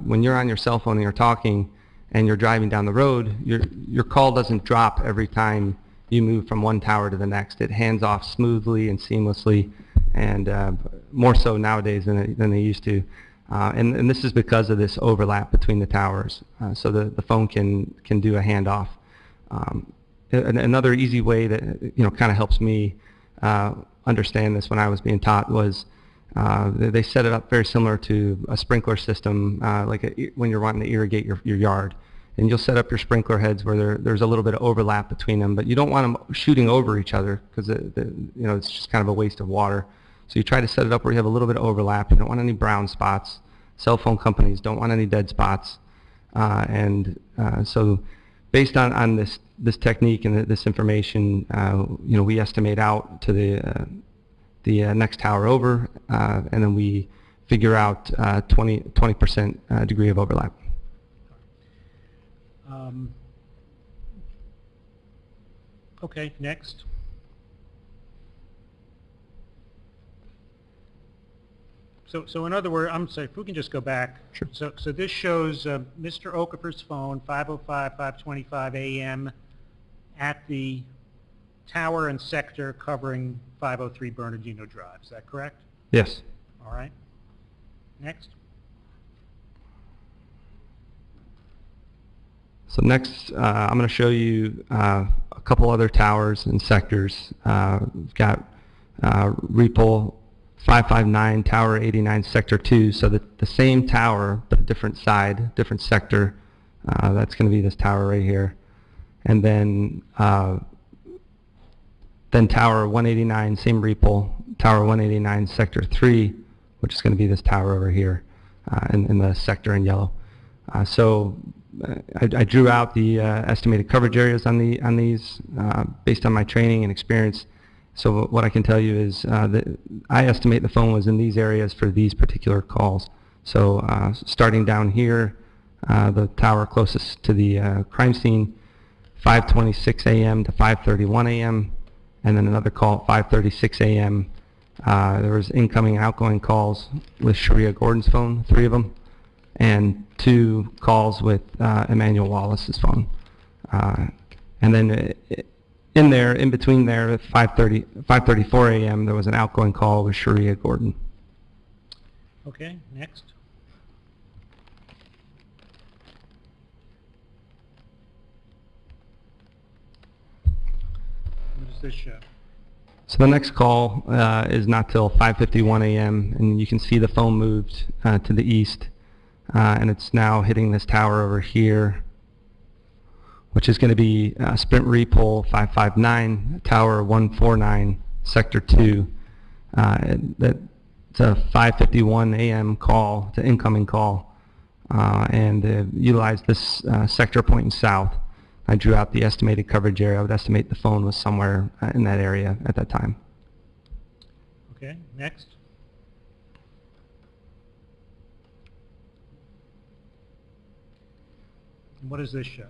When you're on your cell phone and you're talking and you're driving down the road, your call doesn't drop every time you move from one tower to the next. It hands off smoothly and seamlessly, and more so nowadays than they used to. And this is because of this overlap between the towers. So the phone can do a handoff. Another easy way that kind of helps me understand this when I was being taught was they set it up very similar to a sprinkler system, when you're wanting to irrigate your yard. And you'll set up your sprinkler heads where there's a little bit of overlap between them, but you don't want them shooting over each other because it's just kind of a waste of water. So you try to set it up where you have a little bit of overlap. You don't want any brown spots. Cell phone companies don't want any dead spots. So based on this technique and this information, we estimate out to the next tower over, and then we figure out 20% degree of overlap. Okay, next. So in other words, I'm sorry, if we can just go back. Sure. So this shows Mr. Okafor's phone, 5:05 a.m. at the tower and sector covering 503 Bernardino Drive. Is that correct? Yes. All right. Next. So next, I'm going to show you a couple other towers and sectors. We've got Repol 559, Tower 89, Sector 2. So the same tower, but a different side, different sector. That's going to be this tower right here. And then Tower 189, same Repol, Tower 189, Sector 3, which is going to be this tower over here in the sector in yellow. I drew out the estimated coverage areas on these based on my training and experience. So what I can tell you is that I estimate the phone was in these areas for these particular calls. So starting down here, the tower closest to the crime scene, 5:26 a.m. to 5:31 a.m., and then another call at 5:36 a.m. There was incoming and outgoing calls with Sharia Gordon's phone, 3 of them, and 2 calls with Emmanuel Wallace's phone. And then in between there, at 5:34 a.m., there was an outgoing call with Sharia Gordon. Okay, next. What does this show? So the next call is not till 5:51 a.m., and you can see the phone moved to the east. And it's now hitting this tower over here, which is going to be Sprint Repol 559, Tower 149, Sector 2. It's a 5:51 a.m. call, it's an incoming call, and utilized this sector pointing south. I drew out the estimated coverage area. I would estimate the phone was somewhere in that area at that time. Okay, next. What does this show?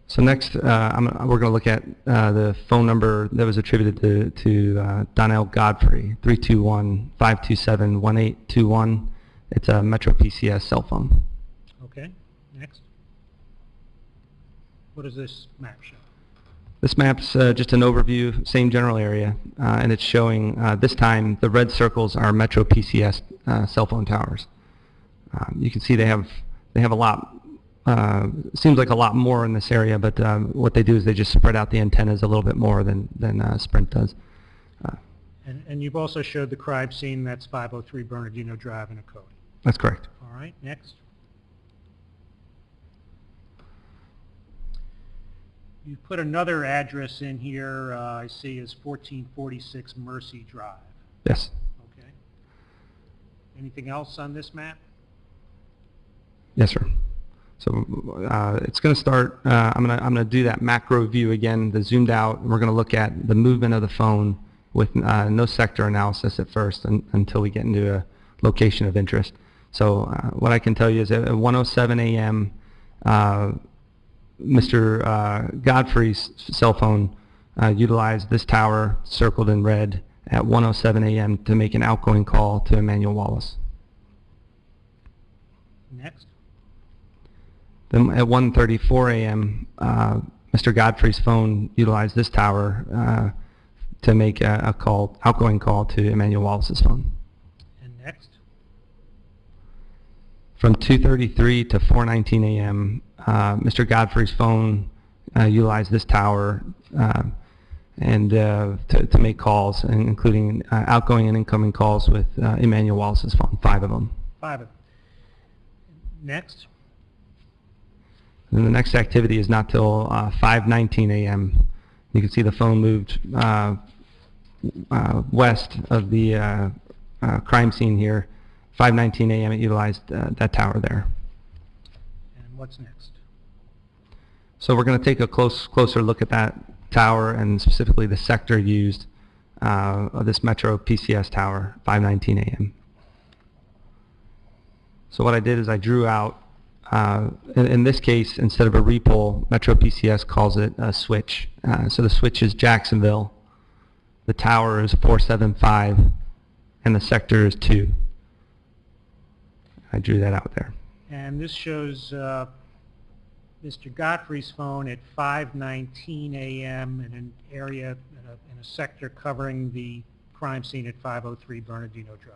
So next, we're going to look at the phone number that was attributed to Donnell Godfrey, 321-527-1821. It's a Metro PCS cell phone. Okay, next. What does this map show? This map's just an overview, same general area, and it's showing this time the red circles are Metro PCS cell phone towers. You can see they have a lot. Seems like a lot more in this area, but what they do is they just spread out the antennas a little bit more than Sprint does. And you've also showed the crime scene. That's 503 Bernardino Drive in Ocoee. That's correct. All right, next. You put another address in here, I see, is 1446 Mercy Drive. Yes. Okay. Anything else on this map? Yes, sir. So it's going to start. I'm going to do that macro view again, the zoomed out, and we're going to look at the movement of the phone with no sector analysis at first until we get into a location of interest. So what I can tell you is at 1:07 a.m. Mr. Godfrey's cell phone utilized this tower circled in red at 1:07 a.m. to make an outgoing call to Emmanuel Wallace. Next. Then at 1:34 a.m., Mr. Godfrey's phone utilized this tower to make a call, outgoing call to Emmanuel Wallace's phone. And next. From 2:33 to 4:19 a.m., Mr. Godfrey's phone utilized this tower and to make calls, including outgoing and incoming calls with Emmanuel Wallace's phone, 5 of them. 5 of them. Next. And the next activity is not till 5:19 a.m. You can see the phone moved west of the crime scene here. 5:19 a.m. it utilized that tower there. And what's next? So we're going to take a closer look at that tower and specifically the sector used of this Metro PCS tower, 5:19 a.m. So what I did is I drew out, in this case, instead of a repole, Metro PCS calls it a switch. So the switch is Jacksonville, the tower is 475, and the sector is 2. I drew that out there. And this shows Mr. Godfrey's phone at 5:19 a.m. in an area, in a sector covering the crime scene at 503 Bernardino Drive.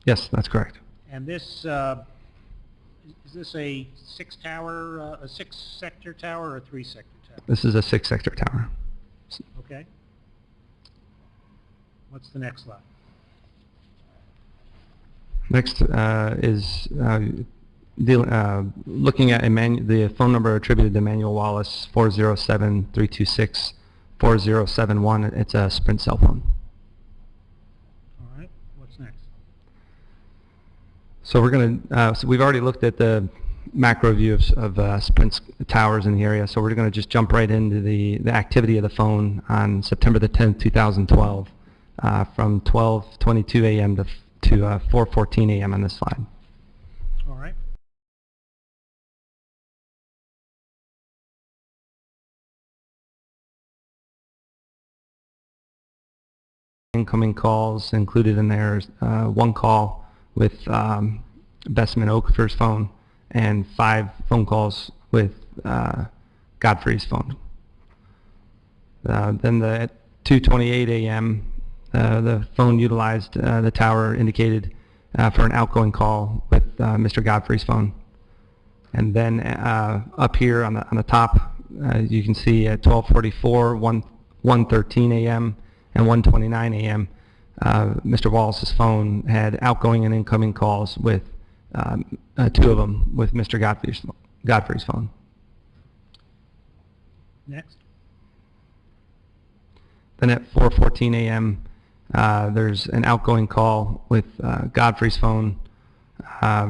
Yes, that's correct. And this, is this a 6-tower, a 6-sector tower or a 3-sector tower? This is a 6-sector tower. Okay. What's the next slide? Next is looking at the phone number attributed to Emmanuel Wallace, 407-326-4071. It's a Sprint cell phone. All right. What's next? So we're going to, so we've already looked at the macro view of Sprint's towers in the area, so we're going to just jump right into the activity of the phone on September the 10th, 2012, from 12:22 a.m. to 4:14 a.m. on this slide. All right. Incoming calls included in there is one call with Bessman Okafor's phone and 5 phone calls with Godfrey's phone. Then at 2:28 a.m. The phone utilized the tower indicated for an outgoing call with Mr. Godfrey's phone. And then up here on the top, you can see at 12:44, 1:13 a.m. and 1:29 a.m. Mr. Wallace's phone had outgoing and incoming calls with 2 of them with Mr. Godfrey's phone. Next. Then at 4:14 a.m. There's an outgoing call with Godfrey's phone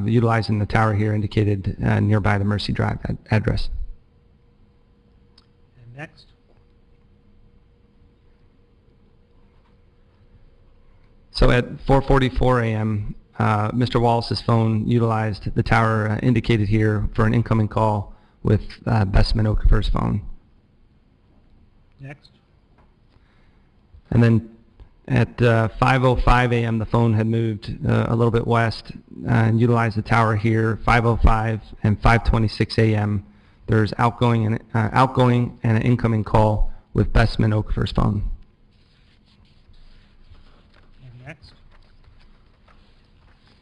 utilizing the tower here indicated nearby the Mercy Drive address. And next. So at 4:44 a.m., Mr. Wallace's phone utilized the tower indicated here for an incoming call with Bessman Okafor's phone. Next. And then at 5:05 a.m., the phone had moved a little bit west and utilized the tower here. 5:05 and 5:26 a.m., there's outgoing and an incoming call with Bessman Okafor's phone. And next.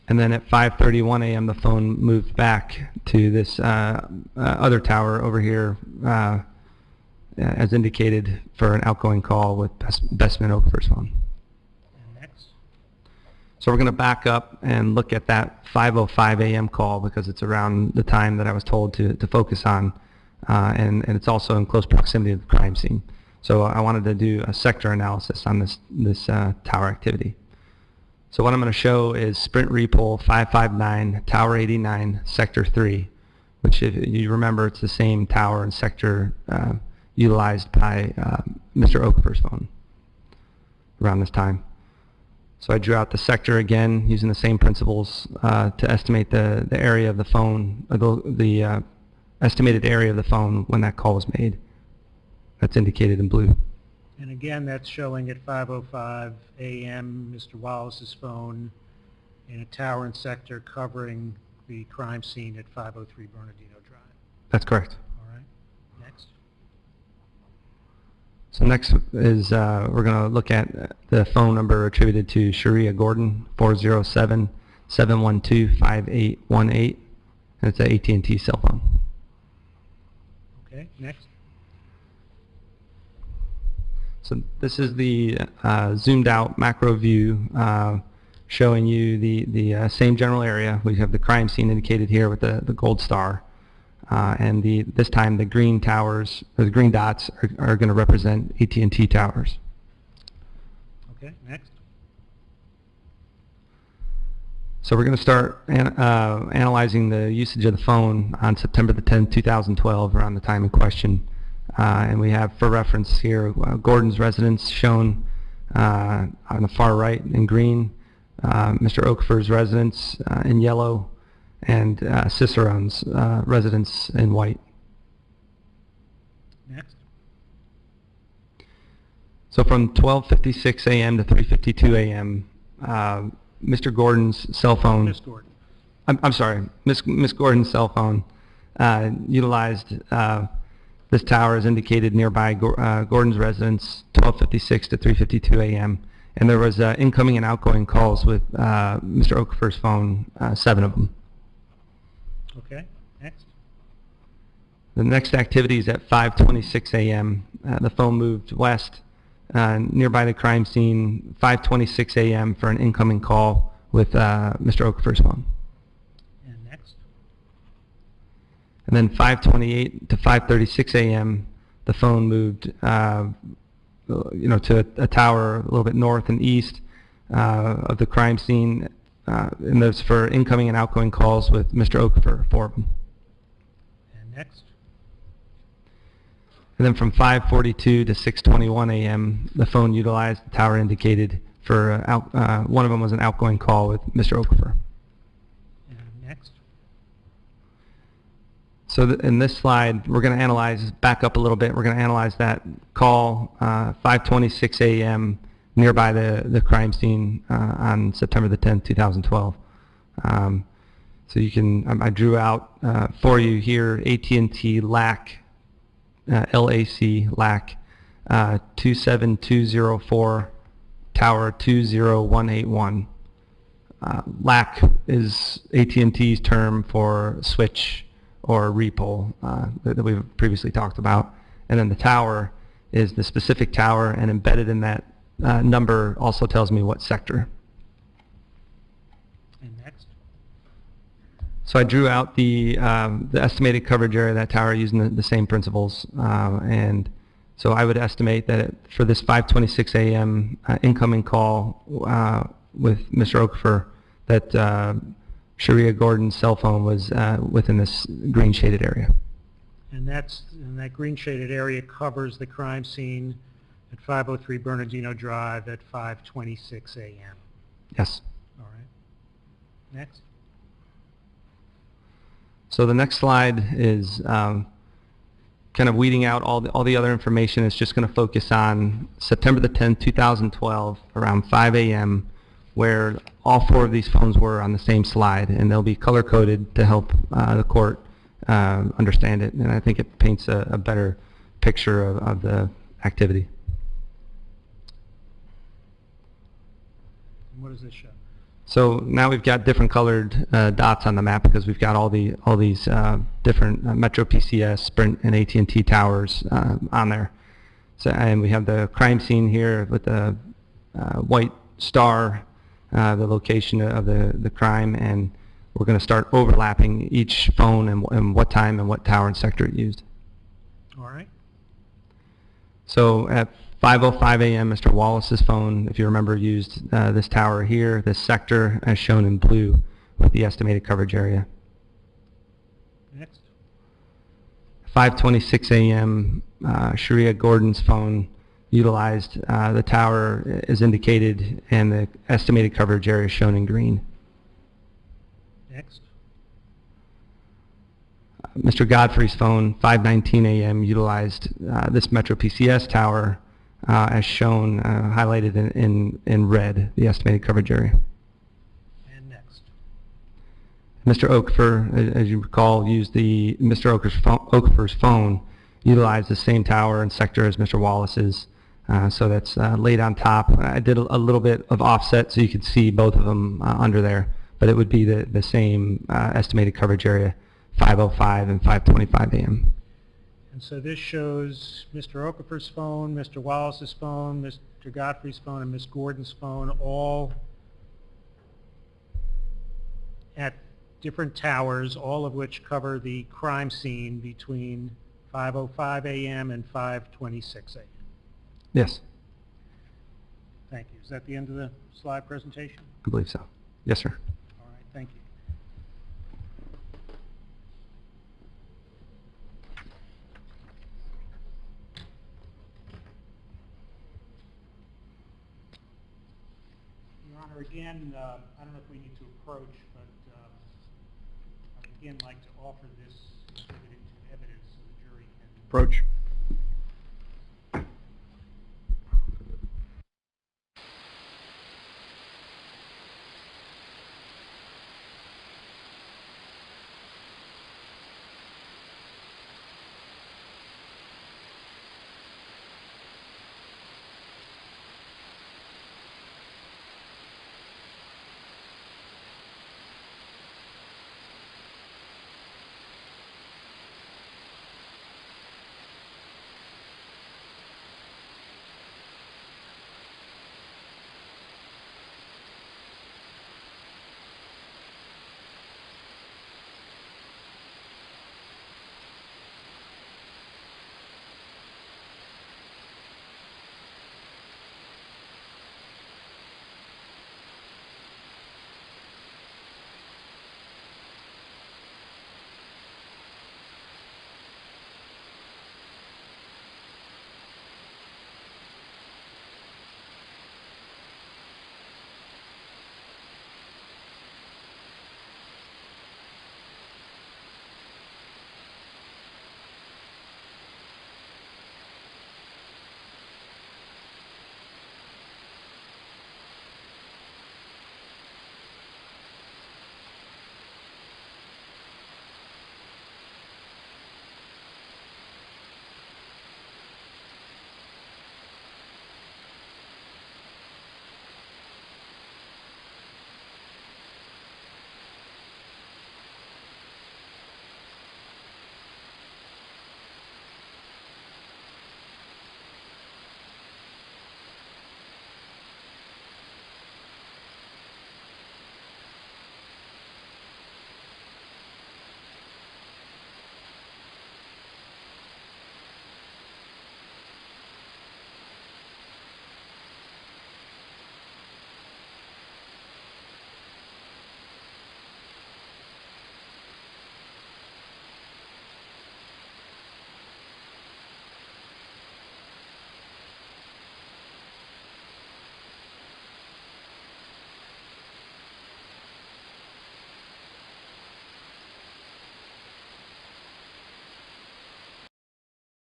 And then at 5:31 a.m., the phone moved back to this other tower over here, as indicated, for an outgoing call with Bessman Okafor's phone. And next. So we're going to back up and look at that 5:05 a.m. call because it's around the time that I was told to focus on, and it's also in close proximity to the crime scene. So I wanted to do a sector analysis on this tower activity. So what I'm going to show is Sprint Repole 559, Tower 89, Sector 3, which, if you remember, it's the same tower and sector utilized by Mr. Okafor's phone around this time. So I drew out the sector again using the same principles to estimate the area of the phone, the estimated area of the phone when that call was made. That's indicated in blue. And again, that's showing at 5:05 a.m. Mr. Wallace's phone in a tower and sector covering the crime scene at 503 Bernardino Drive. That's correct. All right. Next. So next is we're going to look at the phone number attributed to Sharia Gordon, 407-712-5818, and it's an AT&T cell phone. Okay. Next. So this is the zoomed out macro view showing you the same general area. We have the crime scene indicated here with the gold star. And this time the green towers, or the green dots, are going to represent AT&T towers. Okay. Next. So we're going to start analyzing the usage of the phone on September the 10th, 2012, around the time in question. And we have, for reference here, Gordon's residence shown on the far right in green, Mr. Okafor's residence in yellow, and Cicerone's residence in white. Next. So from 12:56 a.m. to 3:52 a.m., Mr. Gordon's cell phone. Miss Gordon. I'm sorry, Miss Gordon's cell phone utilized this tower is indicated nearby Gordon's residence, 12:56 to 3:52 a.m. And there was incoming and outgoing calls with Mr. Okafor's phone, 7 of them. Okay. Next. The next activity is at 5:26 a.m. The phone moved west nearby the crime scene, 5:26 a.m. for an incoming call with Mr. Okafor's phone. And next. And then 5:28 to 5:36 a.m. the phone moved, to a tower a little bit north and east of the crime scene, and those for incoming and outgoing calls with Mr. Okafor, 4 of them. And next. And then from 5:42 to 6:21 a.m. the phone utilized the tower indicated for one of them was an outgoing call with Mr. Okafor. And next. So in this slide, we're going to back up a little bit, we're going to analyze that call, 5:26 a.m. nearby the crime scene on September the 10th, 2012. So you can, I drew out for you here AT&T LAC, LAC, LAC, 27204, tower 20181. LAC is AT&T's term for switch or repole that we've previously talked about. And then the tower is the specific tower, and embedded in that number also tells me what sector. And next. So I drew out the estimated coverage area of that tower using the same principles. And so I would estimate that for this 5:26 a.m. Incoming call with Mr. Okafor, that Sharia Gordon's cell phone was within this green shaded area. And that green shaded area covers the crime scene at 503 Bernardino Drive at 5:26 a.m. Yes. All right. Next. So the next slide is kind of weeding out all the other information. It's just going to focus on September the 10th, 2012, around 5 a.m., where all 4 of these phones were on the same slide, and they'll be color-coded to help the court understand it, and I think it paints a better picture of the activity. And what does this show? So now we've got different colored dots on the map because we've got all these different Metro PCS, Sprint, and AT&T towers on there. So, and we have the crime scene here with the white star, the location of the crime, and we're going to start overlapping each phone and what time and what tower and sector it used. All right. So at 5:05 a.m., Mr. Wallace's phone, if you remember, used this tower here, this sector as shown in blue with the estimated coverage area. Next. 5:26 a.m., Sharia Gordon's phone utilized the tower as indicated and the estimated coverage area shown in green. Next. Mr. Godfrey's phone, 5:19 a.m., utilized this Metro PCS tower as shown, highlighted in red, the estimated coverage area. And next. Mr. Okafor, as you recall, used Mr. Okafor's phone, utilized the same tower and sector as Mr. Wallace's, so that's laid on top. I did a little bit of offset so you could see both of them under there, but it would be the same estimated coverage area, 5:05 and 5:25 a.m. And so this shows Mr. Okafor's phone, Mr. Wallace's phone, Mr. Godfrey's phone, and Ms. Gordon's phone, all at different towers, all of which cover the crime scene between 5:05 a.m. and 5:26 a.m. Yes, Thank you. Is that the end of the slide presentation? I believe so. Yes, sir. All right, thank you. Your Honor, again, I don't know if we need to approach, but I would again like to offer this exhibit into evidence so the jury can Approach.